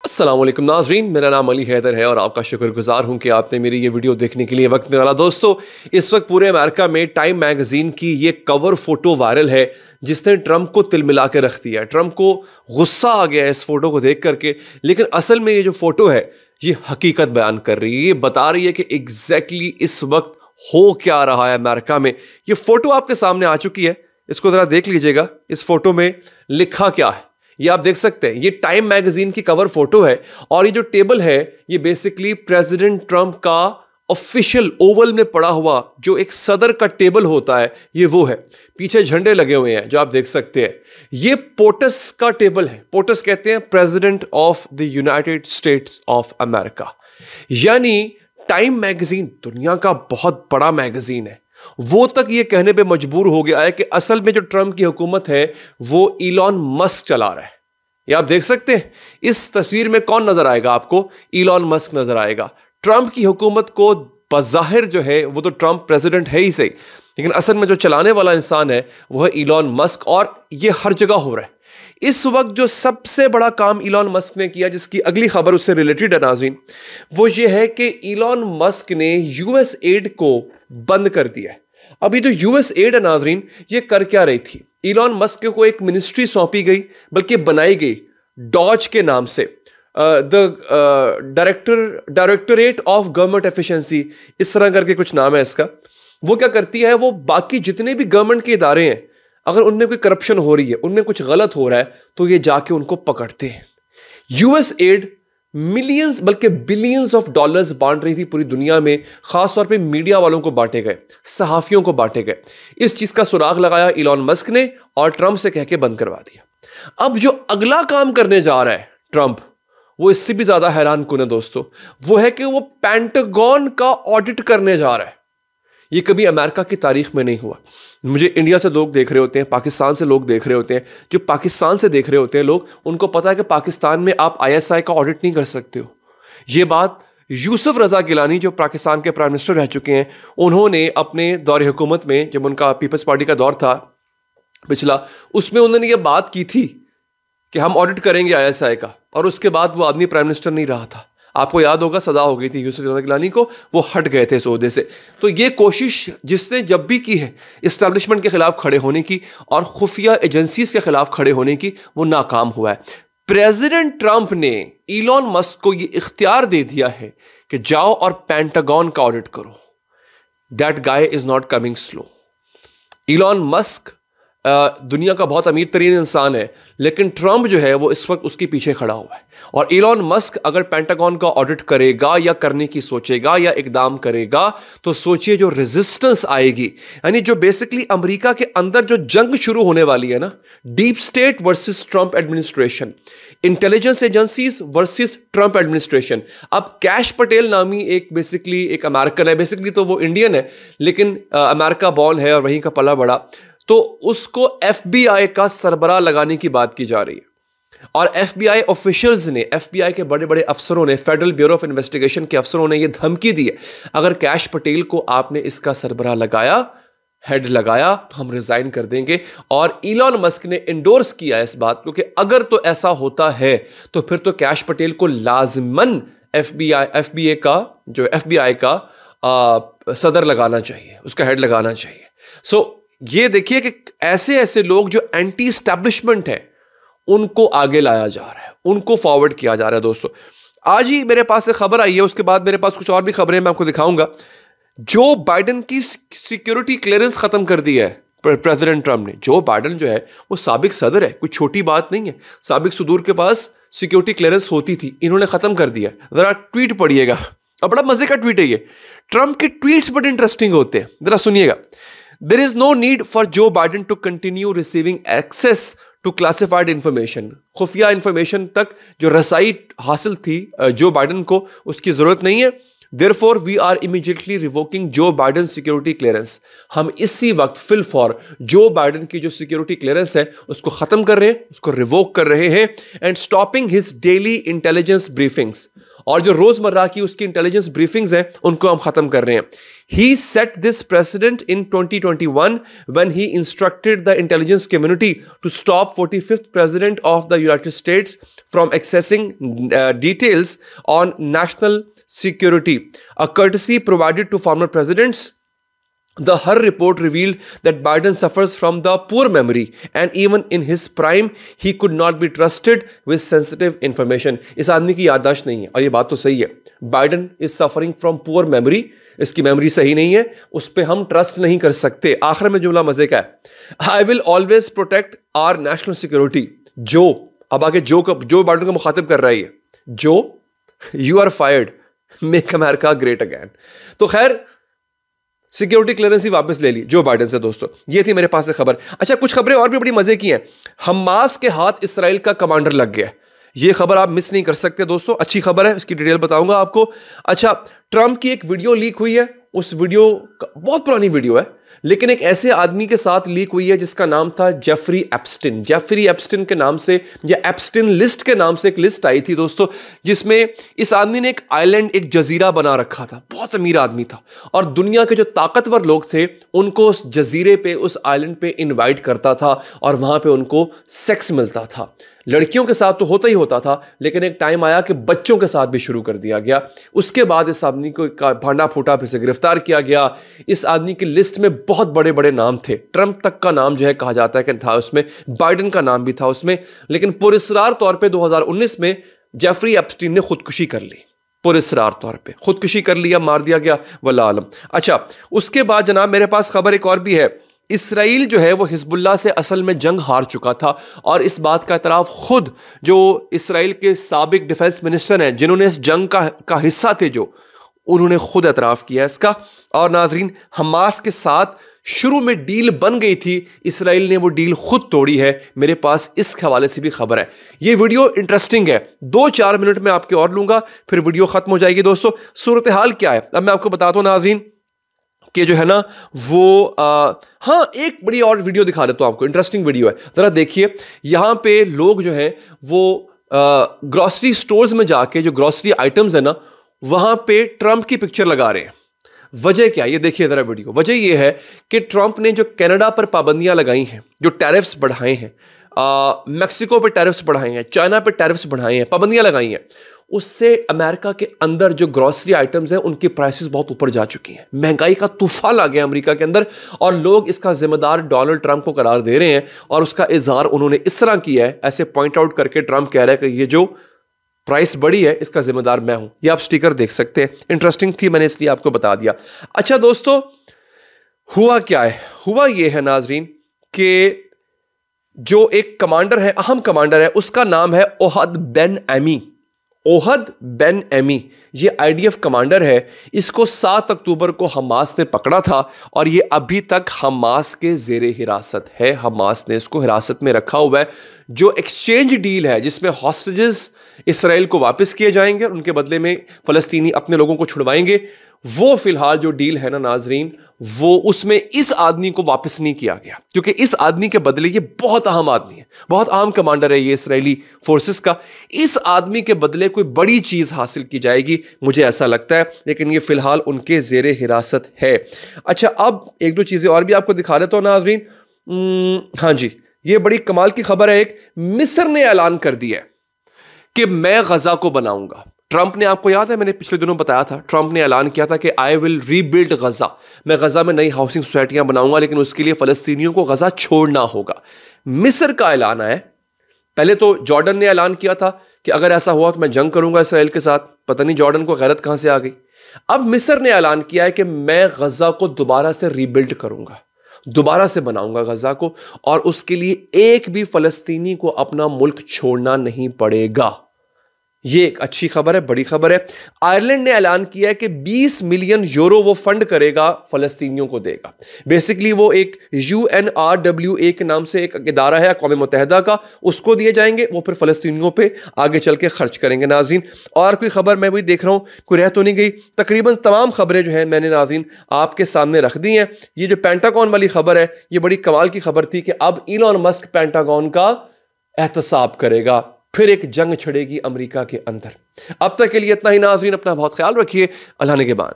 अस्सलाम वालेकुम नाज़रीन, मेरा नाम अली हैदर है और आपका शुक्रगुजार हूं कि आपने मेरी ये वीडियो देखने के लिए वक्त निकाला। दोस्तों, इस वक्त पूरे अमेरिका में टाइम मैगज़ीन की ये कवर फोटो वायरल है जिसने ट्रंप को तिलमिला के रख दिया है। ट्रंप को गुस्सा आ गया है इस फोटो को देख करके, लेकिन असल में ये जो फोटो है ये हकीकत बयान कर रही है। ये बता रही है कि एग्जैक्टली इस वक्त हो क्या रहा है अमेरिका में। ये फोटो आपके सामने आ चुकी है, इसको जरा देख लीजिएगा। इस फोटो में लिखा क्या है ये आप देख सकते हैं। ये टाइम मैगजीन की कवर फोटो है और ये जो टेबल है ये बेसिकली प्रेसिडेंट ट्रंप का ऑफिशियल ओवल में पड़ा हुआ जो एक सदर का टेबल होता है, ये वो है। पीछे झंडे लगे हुए हैं जो आप देख सकते हैं। ये पोटस का टेबल है। पोटस कहते हैं president of the United states of America. यानी टाइम मैगजीन दुनिया का बहुत बड़ा मैगजीन है, वो तक ये कहने पे मजबूर हो गया है कि असल में जो ट्रंप की हुकूमत है वो इलॉन मस्क चला रहा है। ये आप देख सकते हैं। इस तस्वीर में कौन नजर आएगा आपको? इलॉन मस्क नजर आएगा। ट्रंप की हुकूमत को बज़ाहिर जो है वो तो ट्रंप प्रेसिडेंट है ही सही, लेकिन असल में जो चलाने वाला इंसान है वो है इलॉन मस्क, और ये हर जगह हो रहा है। इस वक्त जो सबसे बड़ा काम इलॉन मस्क ने किया, जिसकी अगली खबर उससे रिलेटेड है नाज़रीन, वो ये है कि इलॉन मस्क ने यूएस एड को बंद कर दिया है। अब ये जो यूएस एड है नाज़रीन, ये कर क्या रही थी? इलॉन मस्क को एक मिनिस्ट्री सौंपी गई, बल्कि बनाई गई डॉज के नाम से, the directorate of government efficiency, इस तरह करके कुछ नाम है इसका। वो क्या करती है, वो बाकी जितने भी गवर्नमेंट के इदारे हैं, अगर उनमें कोई करप्शन हो रही है, उनमें कुछ गलत हो रहा है, तो ये जाके उनको पकड़ते हैं। यूएस एड मिलियंस बल्कि बिलियंस ऑफ डॉलर्स बांट रही थी पूरी दुनिया में। खास तौर पे मीडिया वालों को बांटे गए, सहाफियों को बांटे गए। इस चीज का सुराग लगाया इलॉन मस्क ने और ट्रंप से कह के बंद करवा दिया। अब जो अगला काम करने जा रहा है ट्रंप, वो इससे भी ज्यादा हैरान कुन है दोस्तों। वो है कि वो पेंटागन का ऑडिट करने जा रहा है। ये कभी अमेरिका की तारीख में नहीं हुआ। मुझे इंडिया से लोग देख रहे होते हैं, पाकिस्तान से लोग देख रहे होते हैं। जो पाकिस्तान से देख रहे होते हैं लोग, उनको पता है कि पाकिस्तान में आप आईएसआई का ऑडिट नहीं कर सकते हो। ये बात यूसुफ रजा गिलानी, जो पाकिस्तान के प्राइम मिनिस्टर रह चुके हैं, उन्होंने अपने दौरे हुकूमत में, जब उनका पीपल्स पार्टी का दौर था पिछला, उसमें उन्होंने ये बात की थी कि हम ऑडिट करेंगे आईएसआई का, और उसके बाद वो आदमी प्राइम मिनिस्टर नहीं रहा था। आपको याद होगा सजा हो गई थी यूसुफ रजा गिलानी को, वो हट गए थे इस ओहदे से। तो ये कोशिश जिसने जब भी की है इस्टेब्लिशमेंट के खिलाफ खड़े होने की और खुफिया एजेंसीज के खिलाफ खड़े होने की, वो नाकाम हुआ है। प्रेसिडेंट ट्रंप ने इलॉन मस्क को ये इख्तियार दे दिया है कि जाओ और पेंटागन का ऑडिट करो। That guy is not coming slow. Elon Musk दुनिया का बहुत अमीर तरीन इंसान है, लेकिन ट्रंप जो है वो इस वक्त उसके पीछे खड़ा हुआ है। और इलॉन मस्क अगर पेंटागन का ऑडिट करेगा या करने की सोचेगा या इकदाम करेगा, तो सोचिए जो रेजिस्टेंस आएगी। यानी जो बेसिकली अमेरिका के अंदर जो जंग शुरू होने वाली है ना, deep state versus Trump administration, intelligence agencies versus Trump administration. अब कैश पटेल नामी एक बेसिकली एक अमेरिकन है, बेसिकली तो वो इंडियन है, लेकिन अमेरिका बॉर्न है और वहीं का पला बड़ा, तो उसको एफबीआई का सरबराह लगाने की बात की जा रही है। और एफबीआई ऑफिशियल्स ने, एफबीआई के बड़े बड़े अफसरों ने, फेडरल ब्यूरो ऑफ इन्वेस्टिगेशन के अफसरों ने यह धमकी दी है, अगर कैश पटेल को आपने इसका सरबराह लगाया, हेड लगाया, तो हम रिजाइन कर देंगे। और इलॉन मस्क ने इंडोर्स किया इस बात को कि अगर तो ऐसा होता है तो फिर तो कैश पटेल को लाजमन एफबीआई का सदर लगाना चाहिए, उसका हेड लगाना चाहिए। सो ये देखिए कि ऐसे ऐसे लोग जो एंटी एस्टैब्लिशमेंट है, उनको आगे लाया जा रहा है, उनको फॉरवर्ड किया जा रहा है। दोस्तों, आज ही मेरे पास एक खबर आई है, उसके बाद मेरे पास कुछ और भी खबरें मैं आपको दिखाऊंगा। जो बाइडेन की सिक्योरिटी क्लियरेंस खत्म कर दी है प्रेसिडेंट ट्रंप ने। जो बाइडेन जो है वो साबिक सदर है, कोई छोटी बात नहीं है। साबिक सदूर के पास सिक्योरिटी क्लियरेंस होती थी, इन्होंने खत्म कर दिया। जरा ट्वीट पढ़िएगा, अब बड़ा मजे का ट्वीट है ये। ट्रंप के ट्वीट्स बड़े इंटरेस्टिंग होते हैं, जरा सुनिएगा। There is no need for Joe Biden to continue receiving access to classified information. खुफिया इंफॉर्मेशन तक जो रसाई हासिल थी जो बाइडन को, उसकी जरूरत नहीं है। Therefore, we are immediately revoking Joe Biden security clearance. हम इसी वक्त फिल फॉर जो बाइडन की जो सिक्योरिटी क्लियरेंस है उसको खत्म कर रहे हैं, उसको रिवोक कर रहे हैं, and stopping his daily intelligence briefings. और जो रोजमर्रा की उसकी इंटेलिजेंस ब्रीफिंग्स हैं उनको हम खत्म कर रहे हैं। He set this precedent in 2021 when he instructed the intelligence community to stop 45th president of the United States from accessing details on national security, a courtesy provided to former presidents. The Har report revealed that Biden suffers from the poor memory and even in his prime he could not be trusted with sensitive information. इस आदमी की याददाश्त नहीं है और ये बात तो सही है। Biden is suffering from poor memory, इसकी मेमोरी सही नहीं है, उस पर हम ट्रस्ट नहीं कर सकते। आखिर में जुमला मजे का है, I will always protect our national security. जो अब आगे जो बाइडन को मुखातिब कर रहा है, जो you are fired, make America great again. तो खैर सिक्योरिटी क्लियरेंस ही वापस ले ली जो बाइडन से। दोस्तों ये थी मेरे पास से खबर। अच्छा, कुछ खबरें और भी बड़ी मजे की हैं। हमास के हाथ इसराइल का कमांडर लग गया, ये खबर आप मिस नहीं कर सकते दोस्तों, अच्छी खबर है, इसकी डिटेल बताऊंगा आपको। अच्छा, ट्रंप की एक वीडियो लीक हुई है, उस वीडियो बहुत पुरानी वीडियो है लेकिन एक ऐसे आदमी के साथ लीक हुई है जिसका नाम था जेफरी एप्स्टिन। जेफरी एप्स्टिन के नाम से या एप्स्टिन लिस्ट के नाम से एक लिस्ट आई थी दोस्तों, जिसमें इस आदमी ने एक आइलैंड, एक जजीरा बना रखा था। बहुत अमीर आदमी था और दुनिया के जो ताकतवर लोग थे उनको उस जजीरे पे, उस आइलैंड पे इनवाइट करता था और वहां पे उनको सेक्स मिलता था। लड़कियों के साथ तो होता ही होता था लेकिन एक टाइम आया कि बच्चों के साथ भी शुरू कर दिया गया। उसके बाद इस आदमी को भांडा फूटा, फिर से गिरफ्तार किया गया। इस आदमी की लिस्ट में बहुत बड़े बड़े नाम थे, ट्रंप तक का नाम जो है कहा जाता है कि था उसमें, बाइडन का नाम भी था उसमें, लेकिन पुरस्कार तौर पे 2019 में जेफरी एप्स्टीन ने खुदकुशी कर ली। पुरस्कार तौर पे खुदकुशी कर लिया, मार दिया गया, वल्लाह आलम। अच्छा, उसके बाद जनाब मेरे पास खबर एक और भी है। इसराइल जो है वो हिजबुल्लाह से असल में जंग हार चुका था और इस बात का एतराफ़ खुद जो इसराइल के साबिक डिफेंस मिनिस्टर हैं, जिन्होंने इस जंग का हिस्सा थे, जो उन्होंने खुद एतराफ़ किया इसका। और नाजरीन, हमास के साथ शुरू में डील बन गई थी, इसराइल ने वो डील खुद तोड़ी है। मेरे पास इस हवाले से भी खबर है। ये वीडियो इंटरेस्टिंग है, 2-4 मिनट में आपके और लूंगा, फिर वीडियो खत्म हो जाएगी। दोस्तों सूरत हाल क्या है अब मैं आपको बताता हूँ नाजरीन, कि जो है ना वो हाँ, एक बड़ी और वीडियो दिखा देता हूँ आपको, इंटरेस्टिंग वीडियो है, जरा देखिए। यहाँ पे लोग जो हैं वो ग्रोसरी स्टोर्स में जाके जो ग्रोसरी आइटम्स है ना, वहाँ पे ट्रंप की पिक्चर लगा रहे हैं। वजह क्या है ये देखिए जरा वीडियो। वजह ये है कि ट्रंप ने जो कनाडा पर पाबंदियां लगाई हैं, जो टैरिफ्स बढ़ाए हैं, मैक्सिको पे टैरिफ्स बढ़ाए हैं, चाइना पे टैरिफ्स बढ़ाए हैं, पाबंदियां लगाई हैं, उससे अमेरिका के अंदर जो ग्रोसरी आइटम्स हैं उनकी प्राइसेस बहुत ऊपर जा चुकी हैं। महंगाई का तूफान आ गया अमेरिका के अंदर और लोग इसका जिम्मेदार डोनाल्ड ट्रंप को करार दे रहे हैं। और उसका इजहार उन्होंने इस तरह किया है, ऐसे पॉइंट आउट करके ट्रंप कह रहा है कि ये जो प्राइस बढ़ी है इसका जिम्मेदार मैं हूं। ये आप स्टिकर देख सकते हैं, इंटरेस्टिंग थी, मैंने इसलिए आपको बता दिया। अच्छा दोस्तों, हुआ क्या है? हुआ ये है नाजरीन कि जो एक कमांडर है, अहम कमांडर है, उसका नाम है Ohad Ben Ami. Ohad Ben Ami ये आईडीएफ कमांडर है। इसको 7 अक्टूबर को हमास ने पकड़ा था और ये अभी तक हमास के ज़ेरे हिरासत है। हमास ने इसको हिरासत में रखा हुआ है। जो एक्सचेंज डील है जिसमें हॉस्टेजेस इसराइल को वापस किए जाएंगे और उनके बदले में फ़लस्तीनी अपने लोगों को छुड़वाएंगे, वो फिलहाल जो डील है ना नाजरीन, वो उसमें इस आदमी को वापस नहीं किया गया, क्योंकि इस आदमी के बदले, ये बहुत अहम आदमी है, बहुत अहम कमांडर है ये इसराइली फोर्सेस का, इस आदमी के बदले कोई बड़ी चीज हासिल की जाएगी, मुझे ऐसा लगता है। लेकिन ये फिलहाल उनके जेरे हिरासत है। अच्छा, अब 1-2 चीजें और भी आपको दिखा देता हूं नाजरीन। हाँ जी, ये बड़ी कमाल की खबर है। एक मिस्र ने ऐलान कर दिया है कि मैं गजा को बनाऊंगा। ट्रंप ने, आपको याद है मैंने पिछले दिनों बताया था, ट्रंप ने ऐलान किया था कि आई विल रीबिल्ड गजा, मैं गजा में नई हाउसिंग सोसाइटियां बनाऊंगा, लेकिन उसके लिए फलस्तीनियों को गजा छोड़ना होगा। मिस्र का ऐलान है। पहले तो जॉर्डन ने ऐलान किया था कि अगर ऐसा हुआ तो मैं जंग करूंगा इसराइल के साथ। पता नहीं जॉर्डन को गैरत कहां से आ गई। अब मिस्र ने ऐलान किया है कि मैं गजा को दोबारा से रीबिल्ड करूंगा, दोबारा से बनाऊंगा गजा को, और उसके लिए एक भी फलस्तीनी को अपना मुल्क छोड़ना नहीं पड़ेगा। ये एक अच्छी खबर है, बड़ी खबर है। आयरलैंड ने ऐलान किया है कि 20 मिलियन यूरो वो फंड करेगा, फलस्तीनियों को देगा। बेसिकली वो एक UNRWA के नाम से एक इदारा है अक़वाम मुत्तहिदा का, उसको दिए जाएंगे, वो फिर फलस्तीनियों पे आगे चल के खर्च करेंगे नाज़रीन। और कोई खबर मैं भी देख रहा हूं, कोई रह तो नहीं गई। तकरीबन तमाम खबरें जो हैं मैंने नाज़रीन आपके सामने रख दी हैं। ये जो पेंटागन वाली खबर है, ये बड़ी कमाल की खबर थी कि अब इलॉन मस्क पेंटागन का एहतसाब करेगा। फिर एक जंग छिड़ेगी अमेरिका के अंदर। अब तक के लिए इतना ही नाज़रीन, अपना बहुत ख्याल रखिए। अल्लाह ने के बाद।